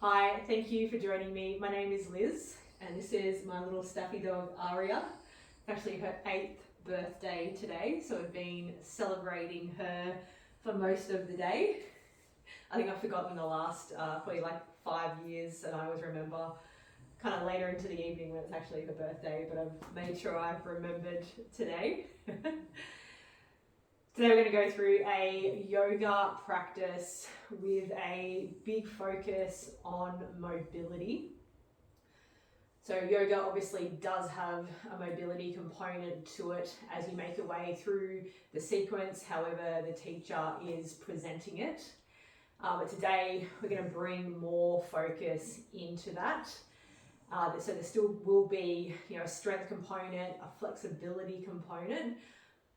Hi, thank you for joining me. My name is Liz, and this is my little staffy dog, Aria. It's actually her 8th birthday today, so we've been celebrating her for most of the day. I think I've forgotten the last probably like 5 years, and I always remember kind of later into the evening when it's actually her birthday, but I've made sure I've remembered today. Today we're going to go through a yoga practice with a big focus on mobility. So yoga obviously does have a mobility component to it as you make your way through the sequence, however the teacher is presenting it. But today we're going to bring more focus into that. So there still will be, a strength component, a flexibility component,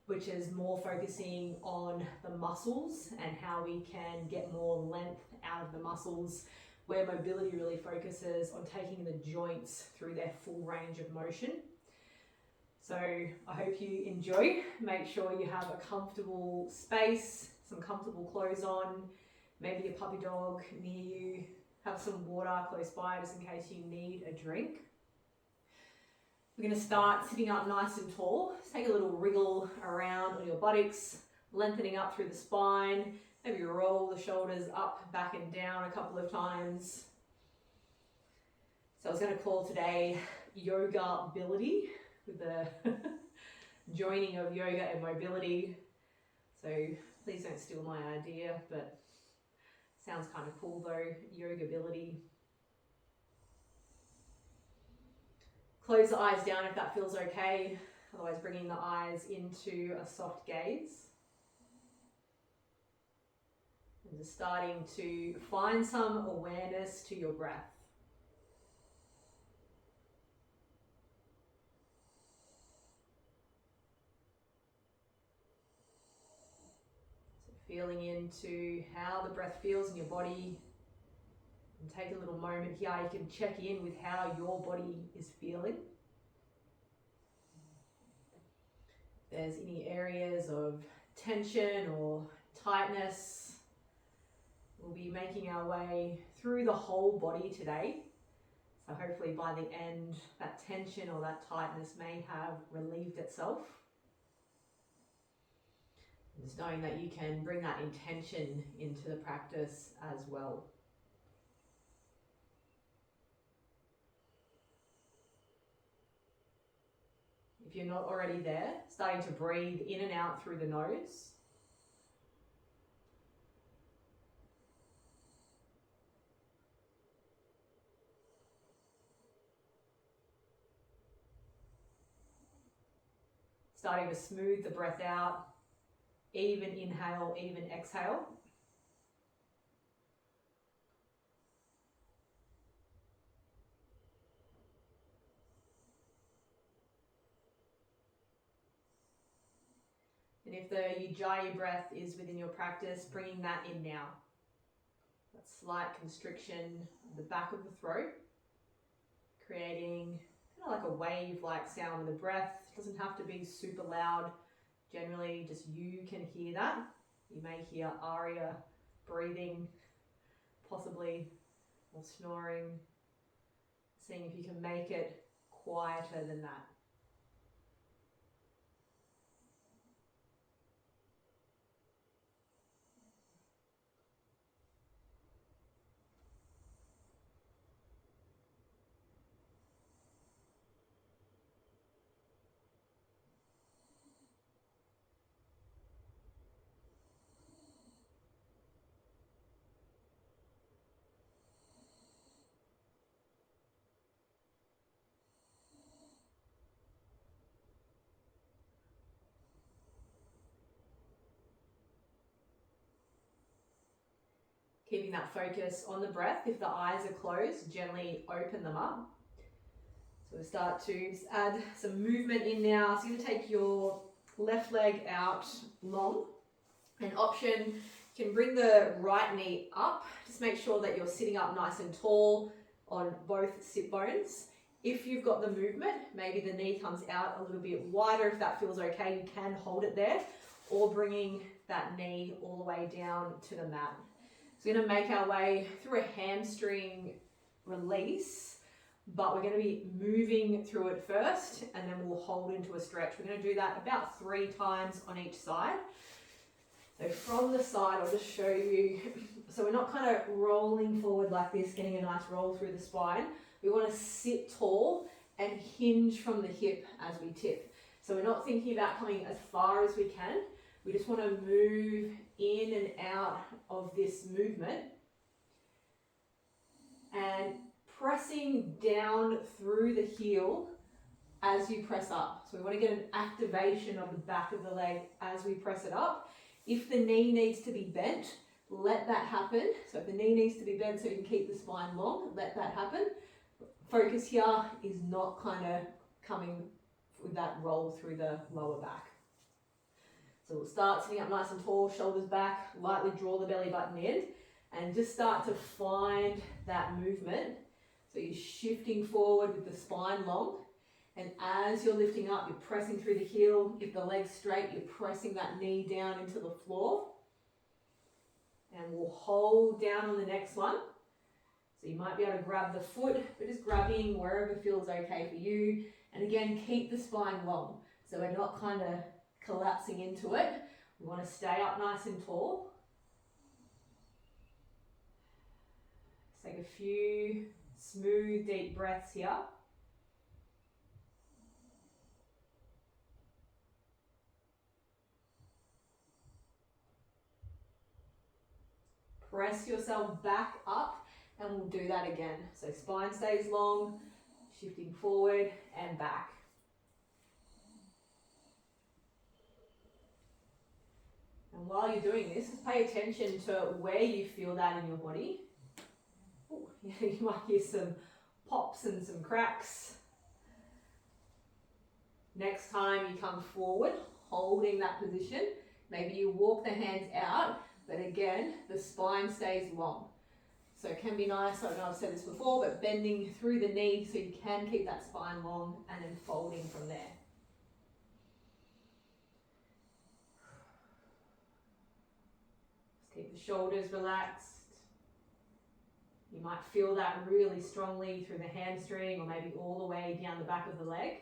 which is more focusing on the muscles and how we can get more length out of the muscles, where mobility really focuses on taking the joints through their full range of motion. So I hope you enjoy. Make sure you have a comfortable space, some comfortable clothes on, maybe a puppy dog near you, have some water close by just in case you need a drink. We're going to start sitting up nice and tall. Take a little wriggle around on your buttocks, lengthening up through the spine. Maybe roll the shoulders up, back and down a couple of times. So I was going to call today yoga ability, with the joining of yoga and mobility. So please don't steal my idea, but sounds kind of cool though, yoga ability. Close the eyes down if that feels okay, otherwise bringing the eyes into a soft gaze. And just starting to find some awareness to your breath. So feeling into how the breath feels in your body. And take a little moment here, you can check in with how your body is feeling. If there's any areas of tension or tightness, we'll be making our way through the whole body today. So hopefully by the end, that tension or that tightness may have relieved itself. And just knowing that you can bring that intention into the practice as well. If you're not already there, starting to breathe in and out through the nose. Starting to smooth the breath out, even inhale, even exhale. And if the Ujjayi breath is within your practice, bringing that in now. That slight constriction of the back of the throat, creating kind of like a wave-like sound with the breath. It doesn't have to be super loud. Generally, just you can hear that. You may hear Aria breathing, possibly, or snoring. Seeing if you can make it quieter than that. Keeping that focus on the breath. If the eyes are closed, gently open them up. So we'll start to add some movement in now. So you're going to take your left leg out long. An option, you can bring the right knee up. Just make sure that you're sitting up nice and tall on both sit bones. If you've got the movement, maybe the knee comes out a little bit wider. If that feels okay, you can hold it there, or bringing that knee all the way down to the mat. So we're going to make our way through a hamstring release, but we're going to be moving through it first, and then we'll hold into a stretch. We're going to do that about 3 times on each side. So from the side, I'll just show you. So we're not kind of rolling forward like this, getting a nice roll through the spine. We want to sit tall and hinge from the hip as we tip. So we're not thinking about coming as far as we can. We just want to move in and out of this movement and pressing down through the heel as you press up. So we want to get an activation of the back of the leg as we press it up. If the knee needs to be bent, let that happen. So if the knee needs to be bent so you can keep the spine long, let that happen. Focus here is not kind of coming with that roll through the lower back. So we'll start sitting up nice and tall, shoulders back, lightly draw the belly button in, and just start to find that movement. So you're shifting forward with the spine long, and as you're lifting up, you're pressing through the heel. If the leg's straight, you're pressing that knee down into the floor. And we'll hold down on the next one. So you might be able to grab the foot, but just grabbing wherever feels okay for you. And again, keep the spine long. So we're not kind of collapsing into it. We want to stay up nice and tall. Let's take a few smooth, deep breaths here. Press yourself back up, and we'll do that again. So spine stays long, shifting forward and back. And while you're doing this, just pay attention to where you feel that in your body. Ooh, you might hear some pops and some cracks. Next time you come forward, holding that position, maybe you walk the hands out, but again, the spine stays long. So it can be nice, I know I've said this before, but bending through the knee so you can keep that spine long and then folding from there. Just keep the shoulders relaxed. You might feel that really strongly through the hamstring or maybe all the way down the back of the leg.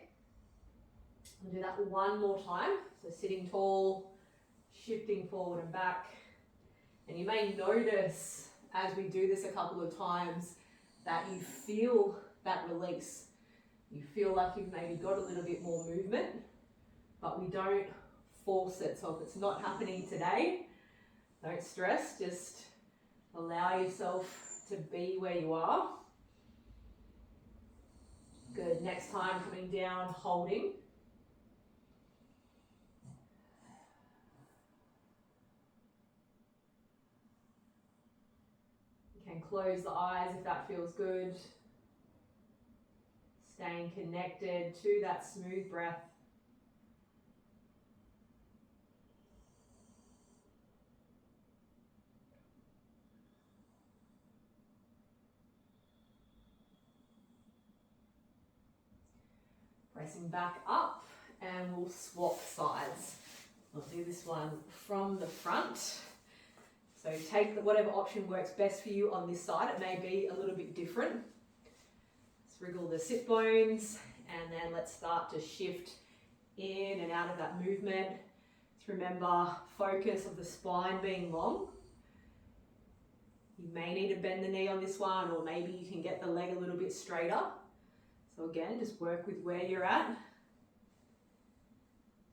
We'll do that one more time. So sitting tall, shifting forward and back. And you may notice as we do this a couple of times that you feel that release. You feel like you've maybe got a little bit more movement, but we don't force it. So if it's not happening today, don't stress, just allow yourself to be where you are. Good, next time coming down, holding. And close the eyes if that feels good. Staying connected to that smooth breath. Pressing back up, and we'll swap sides. We'll do this one from the front. So take whatever option works best for you on this side. It may be a little bit different. Let's wriggle the sit bones, and then let's start to shift in and out of that movement. Let's remember focus of the spine being long. You may need to bend the knee on this one, or maybe you can get the leg a little bit straighter. So again, just work with where you're at.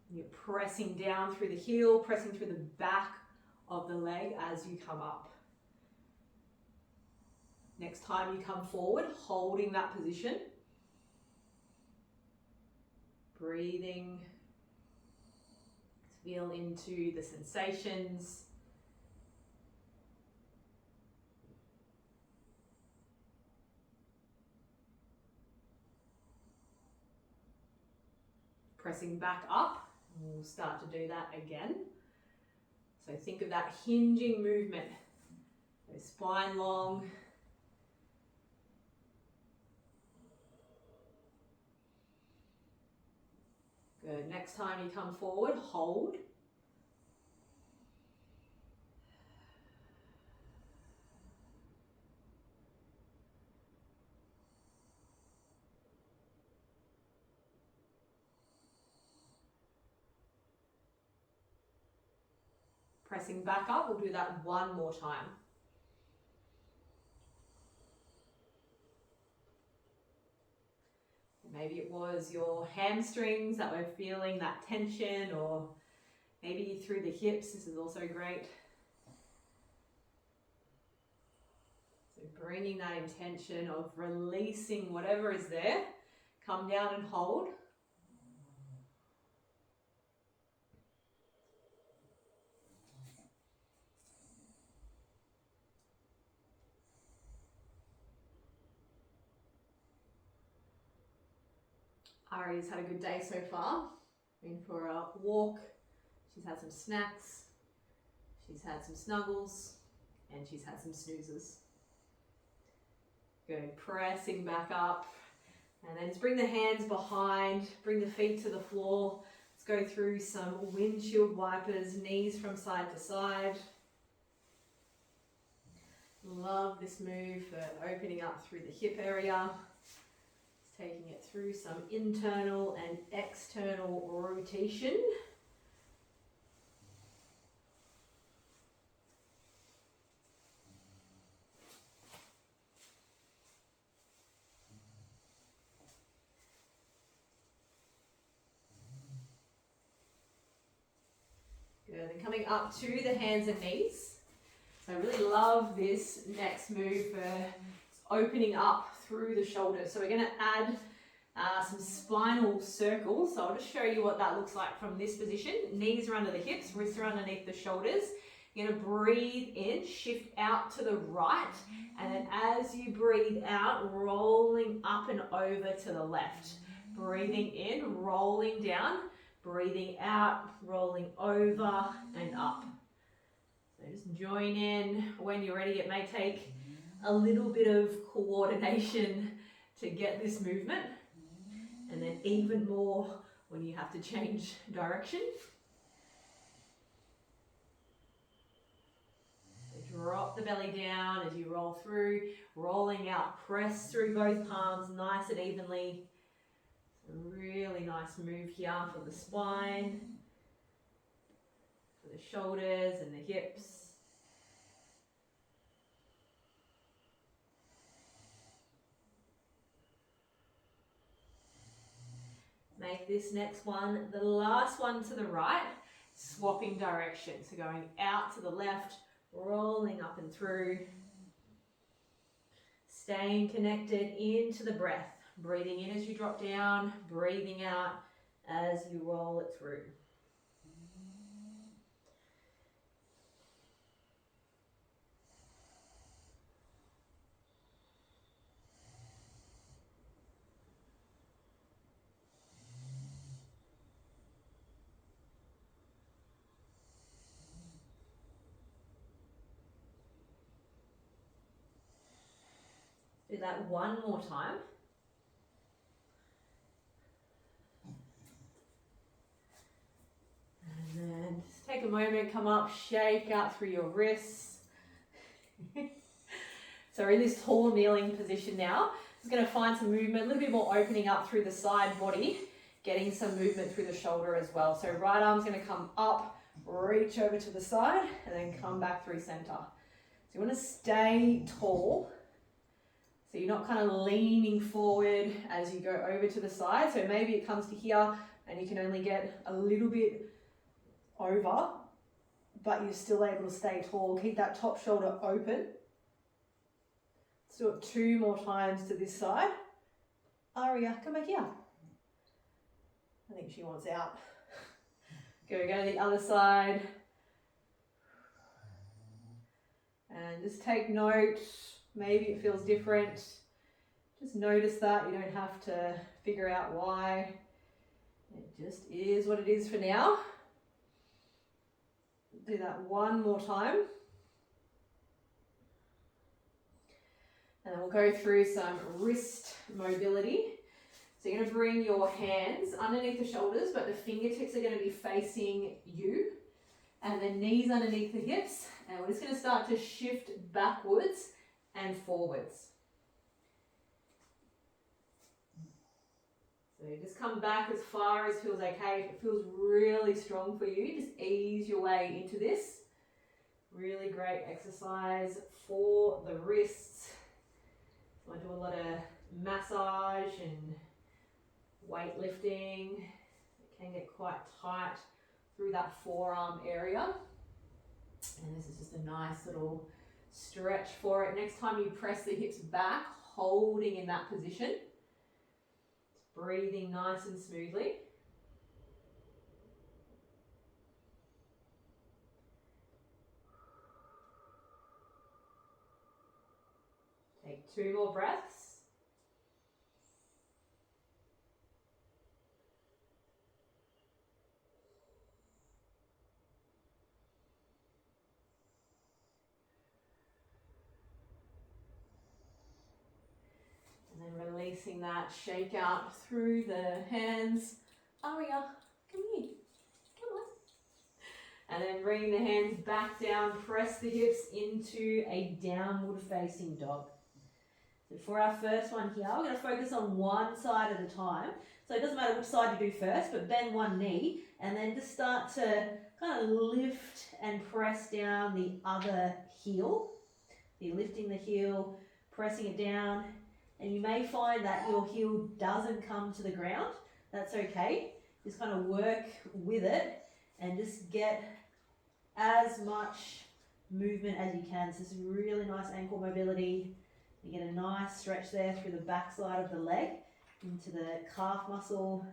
You're pressing down through the heel, pressing through the back of the leg as you come up. Next time you come forward, holding that position. Breathing. Feel into the sensations. Pressing back up, and we'll start to do that again. So think of that hinging movement. So spine long. Good. Next time you come forward, hold. pressing back up. We'll do that one more time. Maybe it was your hamstrings that were feeling that tension, or maybe through the hips. This is also great. So bringing that intention of releasing whatever is there. Come down and hold. Ari's had a good day so far. Been for a walk. She's had some snacks. She's had some snuggles. And she's had some snoozes. Good. Pressing back up. And then just bring the hands behind. Bring the feet to the floor. Let's go through some windshield wipers. Knees from side to side. Love this move for opening up through the hip area. Taking it through some internal and external rotation. Good, and coming up to the hands and knees. So I really love this next move for opening up through the shoulders. So we're going to add some spinal circles. So I'll just show you what that looks like from this position. Knees are under the hips, wrists are underneath the shoulders. You're going to breathe in, shift out to the right, and then as you breathe out, rolling up and over to the left. Breathing in, rolling down, breathing out, rolling over and up. So just join in when you're ready. It may take a little bit of coordination to get this movement, and then even more when you have to change direction. So drop the belly down as you roll through, rolling out, press through both palms nice and evenly. A really nice move here for the spine, for the shoulders and the hips. Make this next one the last one to the right, swapping direction. So going out to the left, rolling up and through. Staying connected into the breath. Breathing in as you drop down, breathing out as you roll it through. Do that one more time. And then just take a moment, come up, shake out through your wrists. So we're in this tall kneeling position now. Just going to find some movement, a little bit more opening up through the side body, getting some movement through the shoulder as well. So right arm's going to come up, reach over to the side, and then come back through center. So you want to stay tall. So you're not kind of leaning forward as you go over to the side. So maybe it comes to here and you can only get a little bit over, but you're still able to stay tall. Keep that top shoulder open. Let's do it 2 more times to this side. Aria, come back here. I think she wants out. Go to the other side. And just take note. Maybe it feels different. Just notice that. You don't have to figure out why. It just is what it is for now. Do that one more time. And then we'll go through some wrist mobility. So you're going to bring your hands underneath the shoulders, but the fingertips are going to be facing you. And the knees underneath the hips. And we're just going to start to shift backwards and forwards. So just come back as far as feels okay. If it feels really strong for you, just ease your way into this. Really great exercise for the wrists. So I do a lot of massage and weightlifting. It can get quite tight through that forearm area. And this is just a nice little stretch for it. Next time you press the hips back, holding in that position. Just breathing nice and smoothly. Take 2 more breaths. And then releasing that, shake out through the hands. Aria, come here, come on. And then bring the hands back down, press the hips into a downward facing dog. So for our first one here, we're going to focus on one side at a time. So it doesn't matter which side you do first, but bend one knee and then just start to kind of lift and press down the other heel. You're lifting the heel, pressing it down, and you may find that your heel doesn't come to the ground. That's okay. Just kind of work with it and just get as much movement as you can. So this is really nice ankle mobility. You get a nice stretch there through the back side of the leg into the calf muscle.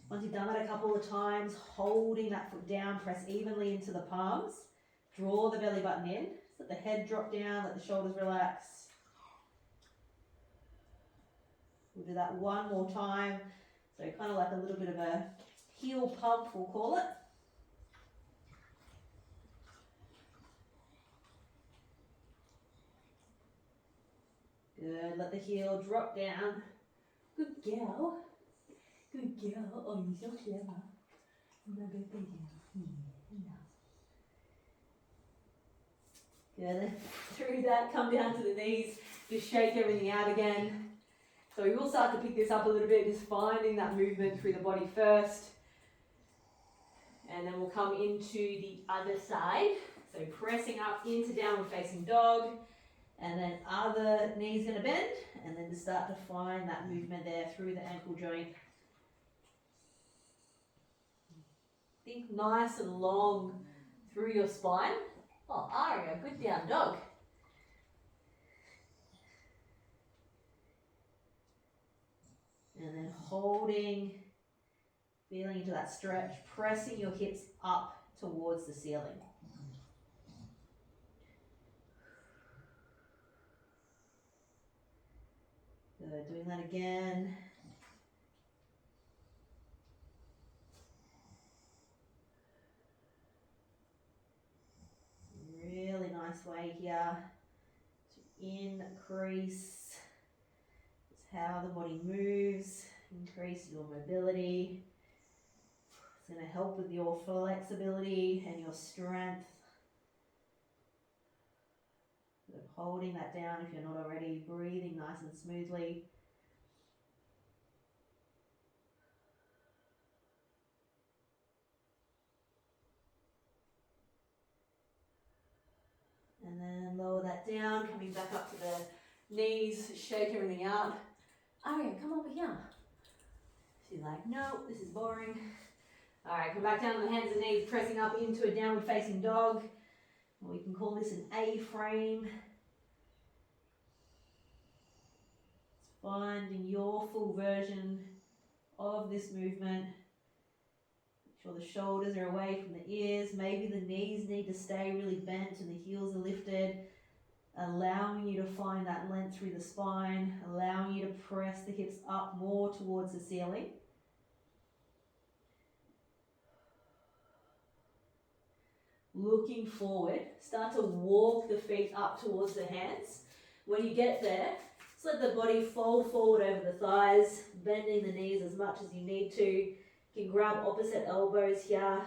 Once you've done that a couple of times, holding that foot down, press evenly into the palms. Draw the belly button in. Let the head drop down, let the shoulders relax. We'll do that one more time. So kind of like a little bit of a heel pump, we'll call it. Good, let the heel drop down. Good girl. Good girl. Oh, you're so clever. Good, then through that, come down to the knees. Just shake everything out again. So we will start to pick this up a little bit, just finding that movement through the body first. And then we'll come into the other side. So pressing up into downward facing dog. And then other knee's going to bend. And then just start to find that movement there through the ankle joint. Think nice and long through your spine. Oh, Aria, good down dog. And then holding, feeling into that stretch, pressing your hips up towards the ceiling. Good, doing that again. Really nice way here to increase how the body moves, increase your mobility. It's going to help with your flexibility and your strength. So holding that down if you're not already, breathing nice and smoothly. And then lower that down, coming back up to the knees, shake everything out. Aria, come over here. She's like, no, this is boring. All right, come back down on the hands and knees, pressing up into a downward facing dog. Or we can call this an A-frame. It's finding your full version of this movement. Make sure the shoulders are away from the ears. Maybe the knees need to stay really bent and the heels are lifted. Allowing you to find that length through the spine, allowing you to press the hips up more towards the ceiling. Looking forward, start to walk the feet up towards the hands. When you get there, just let the body fold forward over the thighs, bending the knees as much as you need to. You can grab opposite elbows here.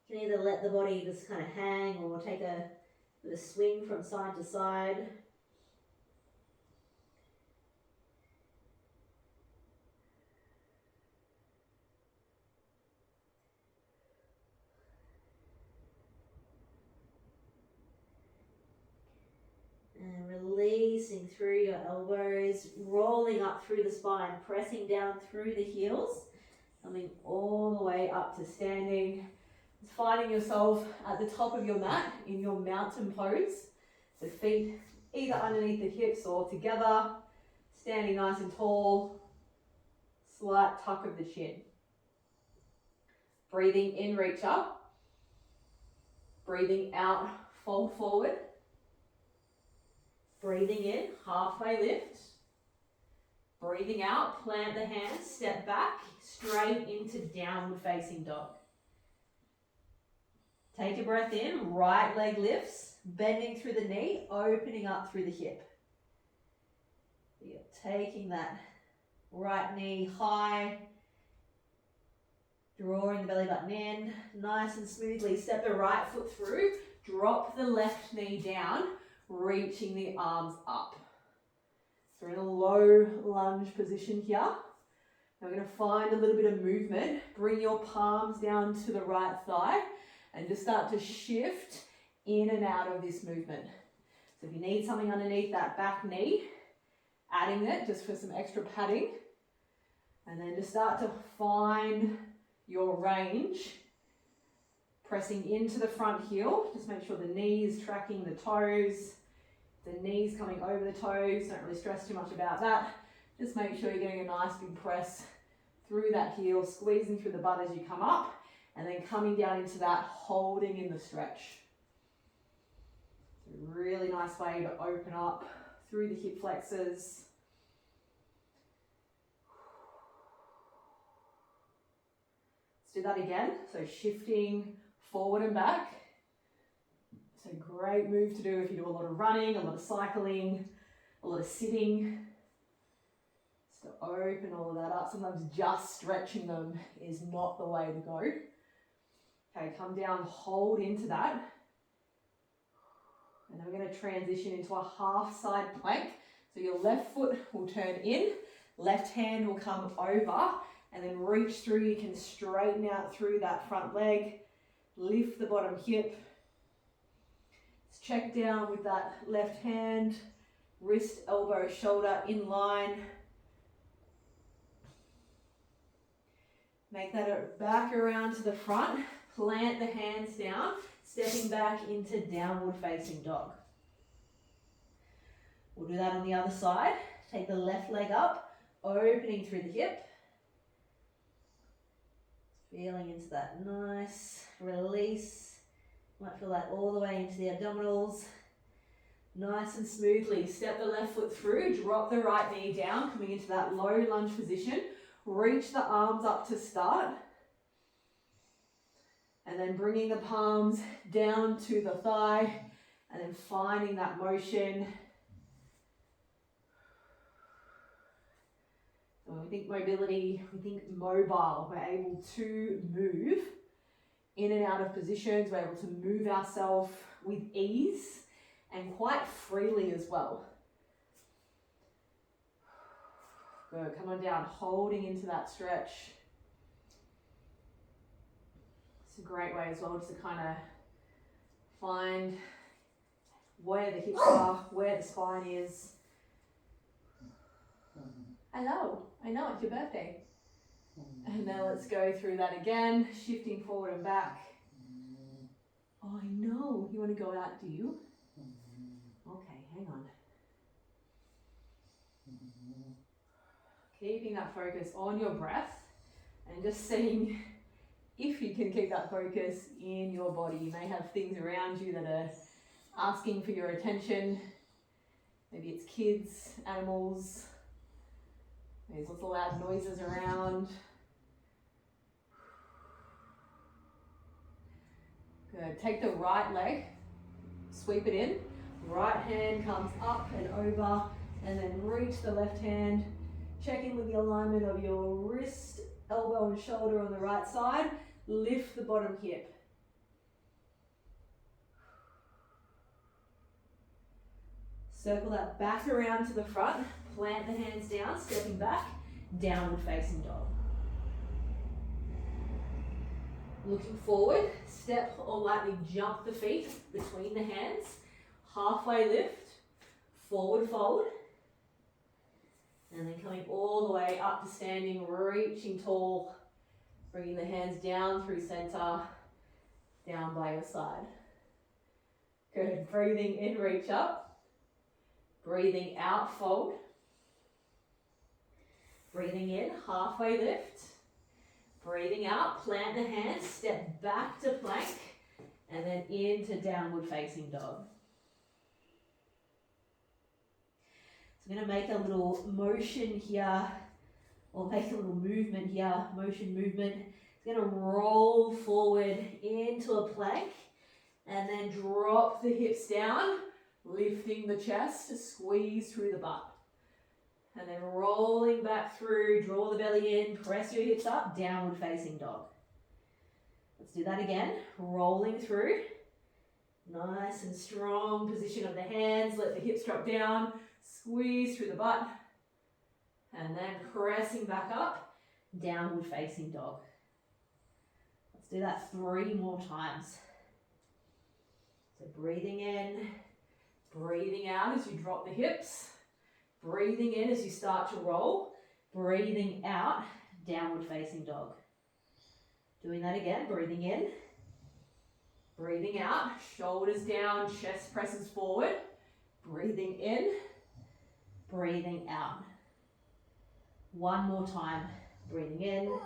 You can either let the body just kind of hang or take a swing from side to side. releasing through your elbows, rolling up through the spine, pressing down through the heels, coming all the way up to standing. Just finding yourself at the top of your mat in your mountain pose. The feet either underneath the hips or together, standing nice and tall, slight tuck of the chin. Breathing in, reach up. Breathing out, fold forward. Breathing in, halfway lift. Breathing out, plant the hands, step back, straight into downward facing dog. Take a breath in, right leg lifts, bending through the knee, opening up through the hip. You're taking that right knee high, drawing the belly button in, nice and smoothly. Step the right foot through, drop the left knee down, reaching the arms up. So we're in a low lunge position here. Now we're going to find a little bit of movement. Bring your palms down to the right thigh and just start to shift in and out of this movement. So if you need something underneath that back knee, adding it just for some extra padding. And then just start to find your range. Pressing into the front heel. Just make sure the knees tracking the toes. The knees coming over the toes, don't really stress too much about that. Just make sure you're getting a nice big press through that heel, squeezing through the butt as you come up, and then coming down into that, holding in the stretch. It's a really nice way to open up through the hip flexors. Let's do that again. So shifting forward and back. So great move to do if you do a lot of running, a lot of cycling, a lot of sitting. Just to open all of that up. Sometimes just stretching them is not the way to go. Okay, come down, hold into that. And then we're going to transition into a half side plank. So your left foot will turn in, left hand will come over, and then reach through. You can straighten out through that front leg, lift the bottom hip. Check down with that left hand, wrist, elbow, shoulder in line. Make that back around to the front, plant the hands down, stepping back into downward facing dog. We'll do that on the other side. Take the left leg up, opening through the hip. Feeling into that nice release. Might feel that all the way into the abdominals. Nice and smoothly. Step the left foot through, drop the right knee down, coming into that low lunge position. Reach the arms up to start. And then bringing the palms down to the thigh, and then finding that motion. So when we think mobility, we think mobile. We're able to move in and out of positions. We're able to move ourselves with ease and quite freely as well. Good, come on down, holding into that stretch. It's a great way as well just to kind of find where the hips are, where the spine is. Hello, I know it's your birthday. And now let's go through that again, shifting forward and back. Oh, I know. You want to go out, do you? Okay, hang on. Keeping that focus on your breath and just seeing if you can keep that focus in your body. You may have things around you that are asking for your attention. Maybe it's kids, animals. There's lots of loud noises around. Good. Take the right leg, sweep it in. Right hand comes up and over, and then reach the left hand. Check in with the alignment of your wrist, elbow and shoulder on the right side. Lift the bottom hip. Circle that back around to the front. Plant the hands down, stepping back, downward facing dog. Looking forward, step or lightly jump the feet between the hands. Halfway lift, forward fold. And then coming all the way up to standing, reaching tall, bringing the hands down through center, down by your side. Good, breathing in, reach up. Breathing out, fold. Breathing in, halfway lift. Breathing out, plant the hands, step back to plank, and then into downward facing dog. So I'm going to make a little motion here, or make a little movement here, motion movement. It's going to roll forward into a plank, and then drop the hips down, lifting the chest to squeeze through the butt. And then rolling back through, draw the belly in, press your hips up, downward facing dog. Let's do that again, rolling through. Nice and strong position of the hands, let the hips drop down, squeeze through the butt. And then pressing back up, downward facing dog. Let's do that 3 more times. So breathing in, breathing out as you drop the hips. Breathing in as you start to roll, breathing out, downward facing dog. Doing that again, breathing in, breathing out, shoulders down, chest presses forward, breathing in, breathing out. 1 more time, breathing in,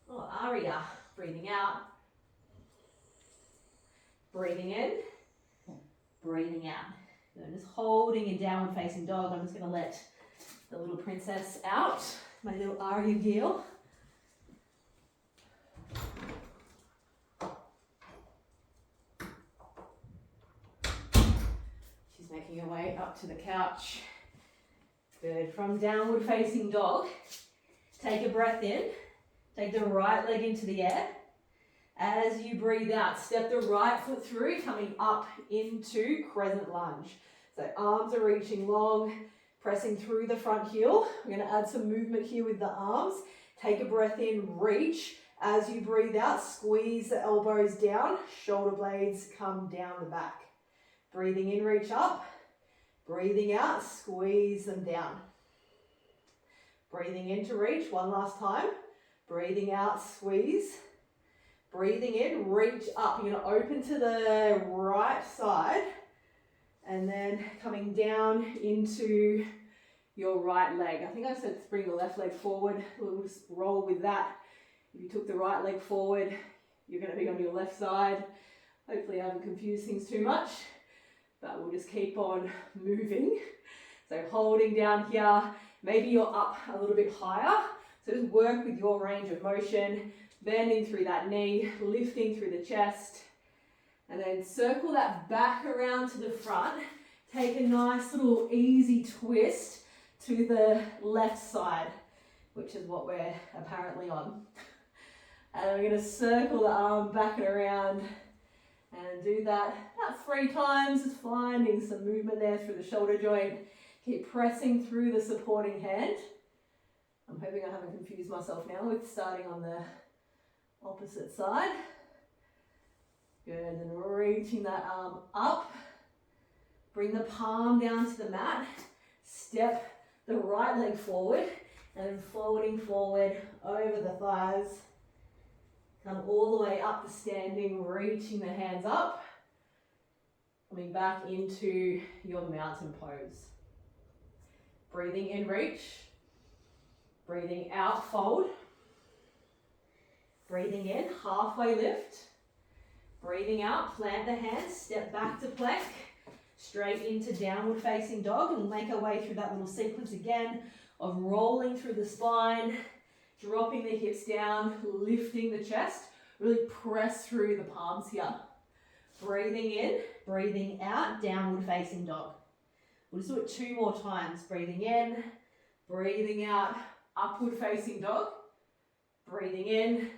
Aria, breathing out, breathing in, breathing out. I'm just holding in downward facing dog. I'm just going to let the little princess out, my little Arya girl. She's making her way up to the couch. Good. From downward facing dog, take a breath in. Take the right leg into the air. As you breathe out, step the right foot through, coming up into crescent lunge. So arms are reaching long, pressing through the front heel. We're going to add some movement here with the arms. Take a breath in, reach. As you breathe out, squeeze the elbows down, shoulder blades come down the back. Breathing in, reach up. Breathing out, squeeze them down. Breathing in to reach, 1 last time. Breathing out, squeeze. Breathing in, reach up. You're going to open to the right side and then coming down into your right leg. I think I said to bring the left leg forward. We'll just roll with that. If you took the right leg forward, you're going to be on your left side. Hopefully I haven't confused things too much, but we'll just keep on moving. So holding down here, maybe you're up a little bit higher. So just work with your range of motion. Bending through that knee, lifting through the chest, and then circle that back around to the front. Take a nice little easy twist to the left side, which is what we're apparently on. And we're going to circle the arm back and around and do that about 3 times, just finding some movement there through the shoulder joint. Keep pressing through the supporting hand. I'm hoping I haven't confused myself now with starting on the opposite side. Good, and reaching that arm up. Bring the palm down to the mat. Step the right leg forward and then folding forward over the thighs. Come all the way up to standing, reaching the hands up. Coming back into your mountain pose. Breathing in, reach. Breathing out, fold. Breathing in, halfway lift. Breathing out, plant the hands, step back to plank, straight into downward facing dog, and we'll make our way through that little sequence again of rolling through the spine, dropping the hips down, lifting the chest, really press through the palms here. Breathing in, breathing out, downward facing dog. We'll just do it 2 more times. Breathing in, breathing out, upward facing dog. Breathing in,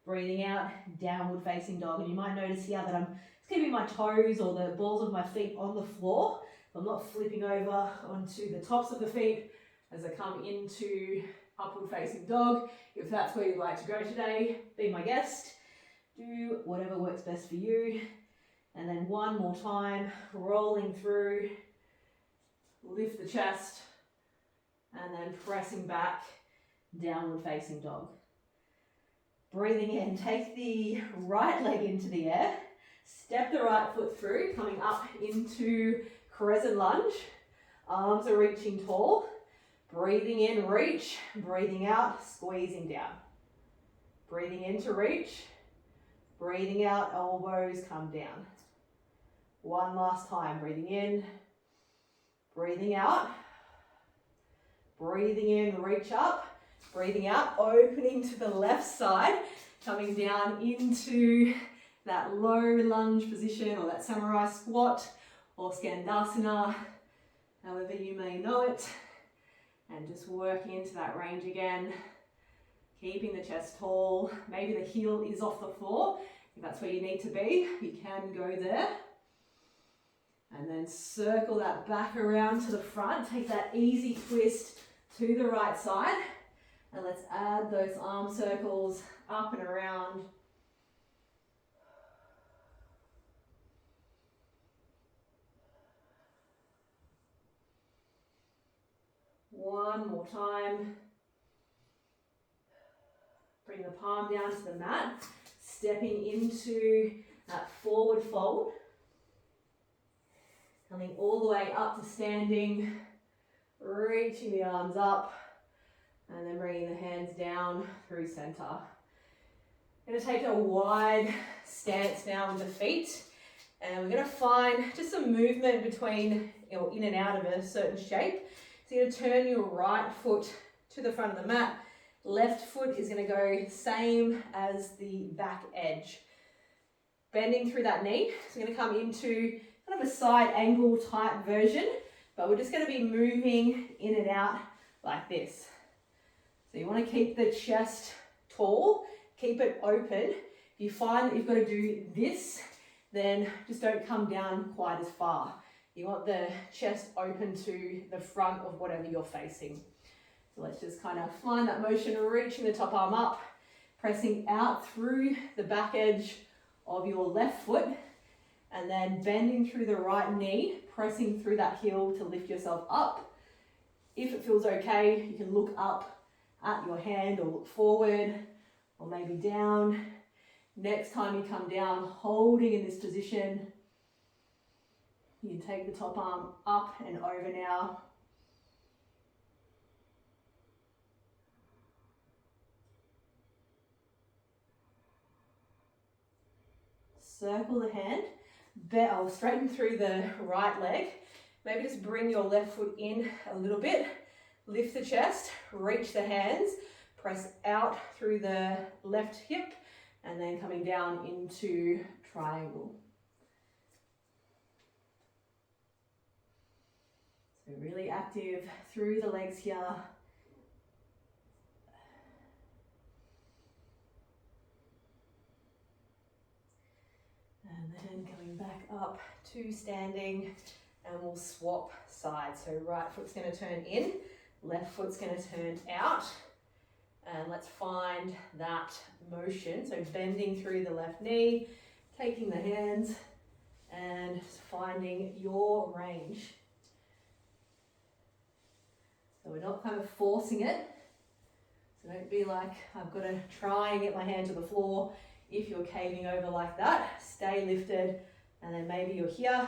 breathing out, downward facing dog. And you might notice here that I'm just keeping my toes or the balls of my feet on the floor. I'm not flipping over onto the tops of the feet as I come into upward facing dog. If that's where you'd like to go today, be my guest. Do whatever works best for you. And then 1 more time, rolling through lift the chest, and then pressing back, downward facing dog. Breathing in, take the right leg into the air, step the right foot through, coming up into crescent lunge. Arms are reaching tall. Breathing in, reach. Breathing out, squeezing down. Breathing in to reach. Breathing out, elbows come down. One last time, breathing in, breathing out. Breathing in, reach up. Breathing out, opening to the left side, coming down into that low lunge position or that samurai squat or skandasana, however you may know it. And just working into that range again, keeping the chest tall. Maybe the heel is off the floor. If that's where you need to be, you can go there. And then circle that back around to the front. Take that easy twist to the right side. And let's add those arm circles up and around. One more time. Bring the palm down to the mat, stepping into that forward fold. Coming all the way up to standing, reaching the arms up, and then bringing the hands down through center. I'm going to take a wide stance now with the feet, and we're going to find just some movement between, in and out of a certain shape. So you're going to turn your right foot to the front of the mat. Left foot is going to go same as the back edge. Bending through that knee. So we're going to come into kind of a side angle type version, but we're just going to be moving in and out like this. So you want to keep the chest tall, keep it open. If you find that you've got to do this, then just don't come down quite as far. You want the chest open to the front of whatever you're facing. So let's just kind of find that motion, reaching the top arm up, pressing out through the back edge of your left foot, and then bending through the right knee, pressing through that heel to lift yourself up. If it feels okay, you can look up at your hand or look forward or maybe down. Next time you come down, holding in this position, you can take the top arm up and over now. Circle the hand, straighten through the right leg. Maybe just bring your left foot in a little bit. Lift the chest, reach the hands, press out through the left hip, and then coming down into triangle. So really active through the legs here. And then coming back up to standing, and we'll swap sides. So right foot's going to turn in, left foot's going to turn out. And let's find that motion. So bending through the left knee, taking the hands, and finding your range. So we're not kind of forcing it. So don't be like, I've got to try and get my hand to the floor. If you're caving over like that, stay lifted, and then maybe you're here,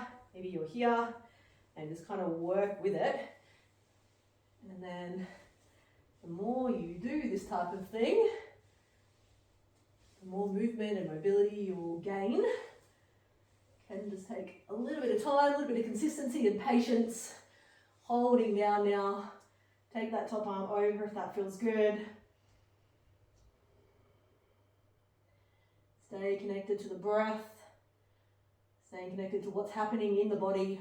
and just kind of work with it. And then the more you do this type of thing, the more movement and mobility you will gain. Can just take a little bit of time, a little bit of consistency and patience. Holding down now. Take that top arm over if that feels good. Stay connected to the breath. Staying connected to what's happening in the body.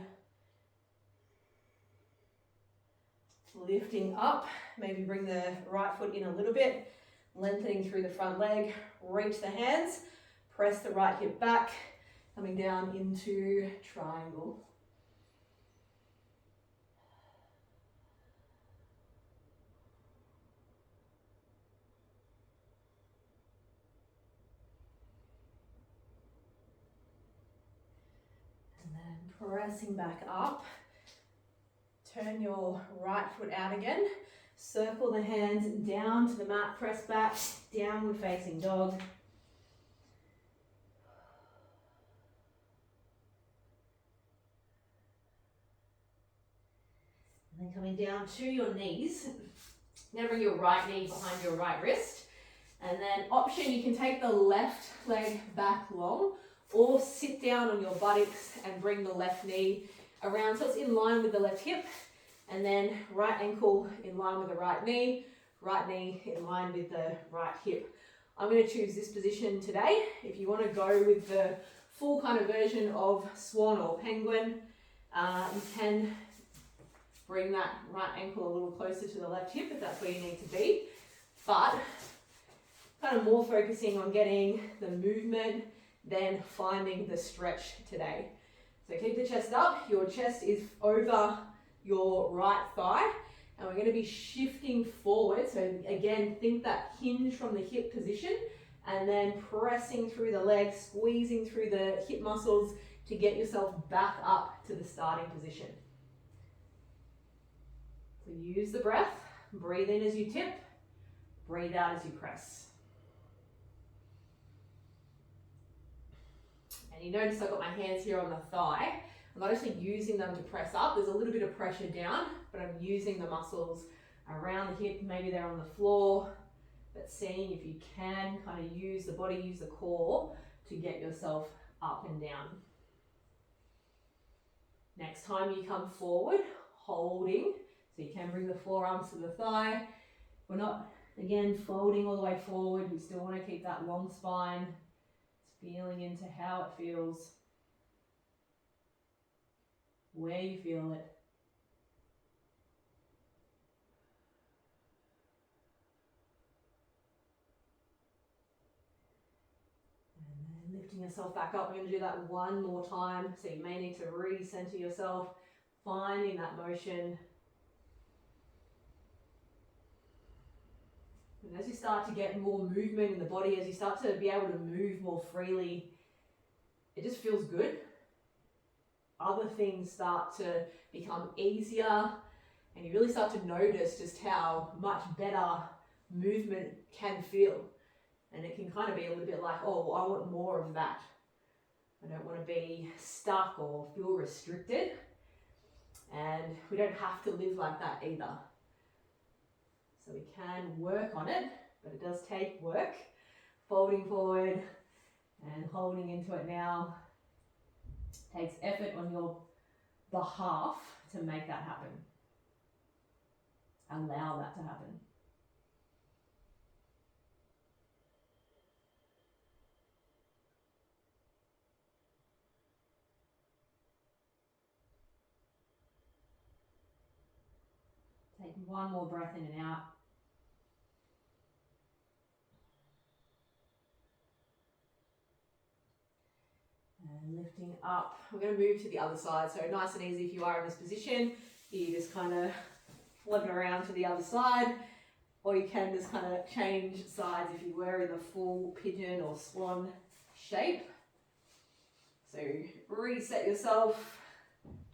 Lifting up, maybe bring the right foot in a little bit, lengthening through the front leg, reach the hands, press the right hip back, coming down into triangle. And then pressing back up, Turn your right foot out again. Circle the hands down to the mat, press back, downward facing dog. And then coming down to your knees. Now bring your right knee behind your right wrist. And then option, you can take the left leg back long or sit down on your buttocks and bring the left knee around so it's in line with the left hip. And then right ankle in line with the right knee in line with the right hip. I'm going to choose this position today. If you want to go with the full kind of version of swan or penguin, you can bring that right ankle a little closer to the left hip if that's where you need to be. But kind of more focusing on getting the movement than finding the stretch today. So keep the chest up. Your chest is over your right thigh, and we're going to be shifting forward. So again, think that hinge from the hip position, and then pressing through the legs, squeezing through the hip muscles to get yourself back up to the starting position. So use the breath, breathe in as you tip, breathe out as you press. And you notice I've got my hands here on the thigh. I'm not actually using them to press up. There's a little bit of pressure down, but I'm using the muscles around the hip. Maybe they're on the floor, but seeing if you can kind of use the body, use the core to get yourself up and down. Next time you come forward, holding. So you can bring the forearms to the thigh. We're not, again, folding all the way forward. We still want to keep that long spine. It's feeling into how it feels, where you feel it. And then lifting yourself back up. We're going to do that one more time. So you may need to recenter yourself, finding that motion. And as you start to get more movement in the body, as you start to be able to move more freely, it just feels good. Other things start to become easier, and you really start to notice just how much better movement can feel. And it can kind of be a little bit like, oh, I want more of that. I don't want to be stuck or feel restricted. And we don't have to live like that either. So we can work on it, but it does take work. Folding forward and holding into it now takes effort on your behalf to make that happen. Allow that to happen. Take one more breath in and out. And lifting up. We're going to move to the other side. So nice and easy if you are in this position. You just kind of flip it around to the other side. Or you can just kind of change sides if you were in the full pigeon or swan shape. So reset yourself.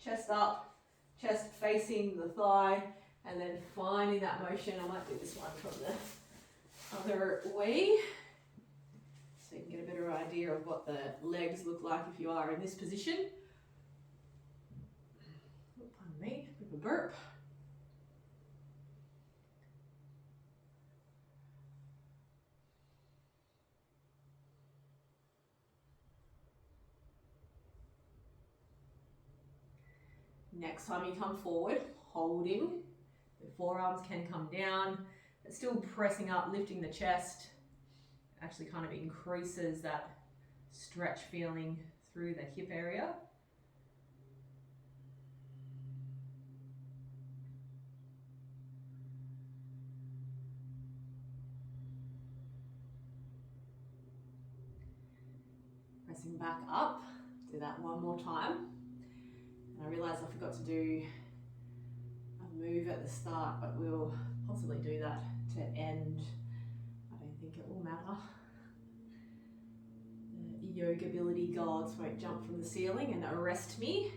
Chest up, chest facing the thigh. And then finding that motion. I might do this one from the other way, so you can get a better idea of what the legs look like if you are in this position. Oh, pardon me, bit of a burp. Next time you come forward, holding. The forearms can come down, but still pressing up, lifting the chest. Actually kind of increases that stretch feeling through the hip area. Pressing back up, do that one more time. And I realised I forgot to do a move at the start, but we'll possibly do that to end. I don't think it will matter. The yoga ability gods won't jump from the ceiling and arrest me.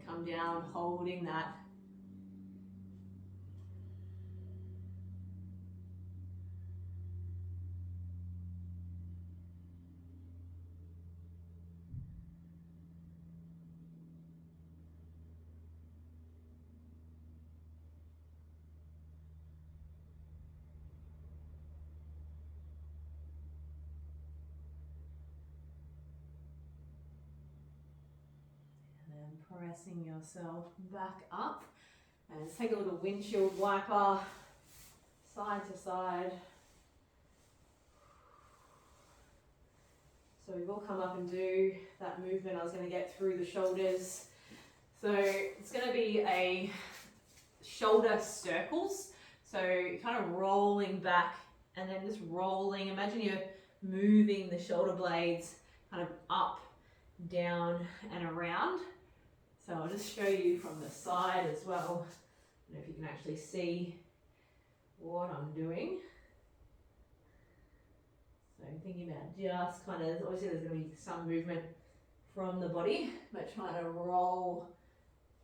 Good, come down, holding that. And then pressing yourself back up. And just take a little windshield wiper, side to side. So we've all come up and do that movement. I was going to get through the shoulders. So it's going to be a shoulder circles. So kind of rolling back and then just rolling. Imagine you're moving the shoulder blades kind of up, down and around. So I'll just show you from the side as well. I don't know if you can actually see what I'm doing. So I'm thinking about just kind of, obviously there's going to be some movement from the body, but trying to roll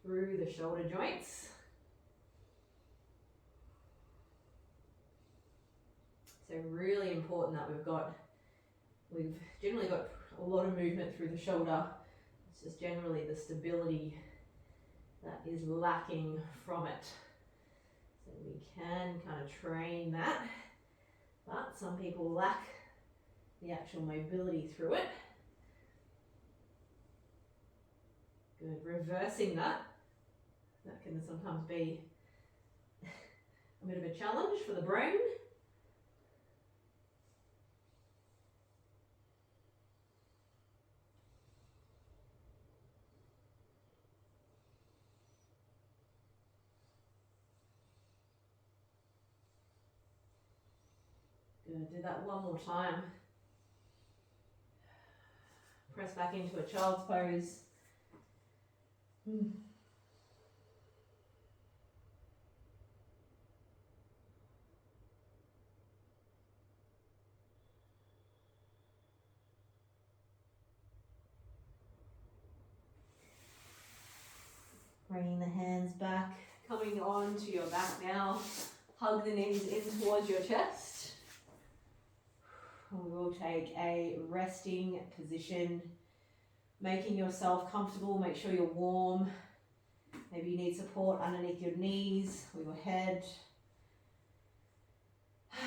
through the shoulder joints. So really important that we've generally got a lot of movement through the shoulder. It's just generally the stability that is lacking from it. So we can kind of train that, but some people lack the actual mobility through it. Good, reversing that. That can sometimes be a bit of a challenge for the brain. Good, do that one more time. Press back into a child's pose. Bringing the hands back, coming on to your back now. Hug the knees in towards your chest. We will take a resting position, making yourself comfortable. Make sure you're warm. Maybe you need support underneath your knees or your head. You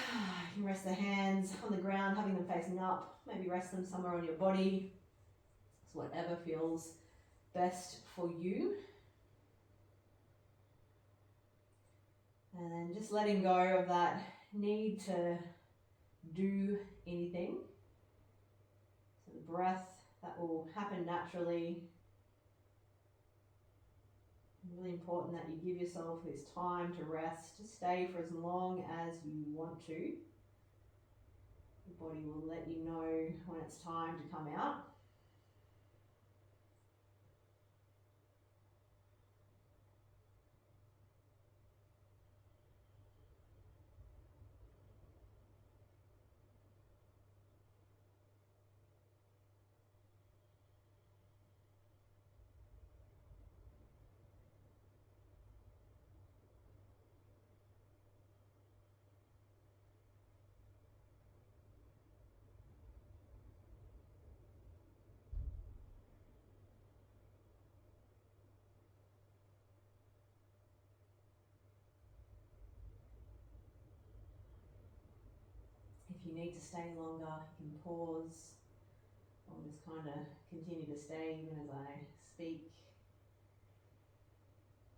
can rest the hands on the ground, having them facing up. Maybe rest them somewhere on your body. It's whatever feels best for you. And then just letting go of that need to do anything. So the breath, that will happen naturally. Really important that you give yourself this time to rest, to stay for as long as you want to. Your body will let you know when it's time to come out. If you need to stay longer, you can pause. I'll just kind of continue to stay even as I speak.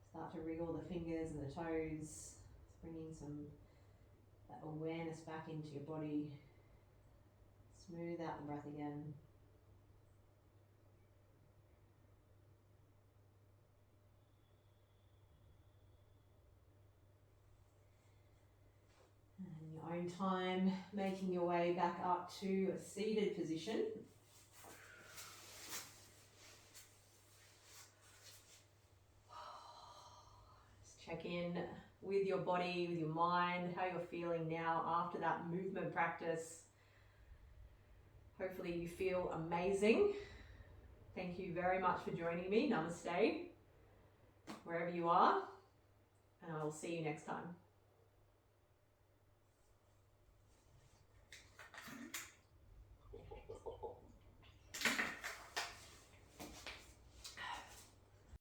Start to wriggle the fingers and the toes, just bringing some that awareness back into your body. Smooth out the breath again. And in your own time, making your way back up to a seated position. Just check in with your body, with your mind, how you're feeling now after that movement practice. Hopefully you feel amazing. Thank you very much for joining me. Namaste. wherever you are, and I will see you next time.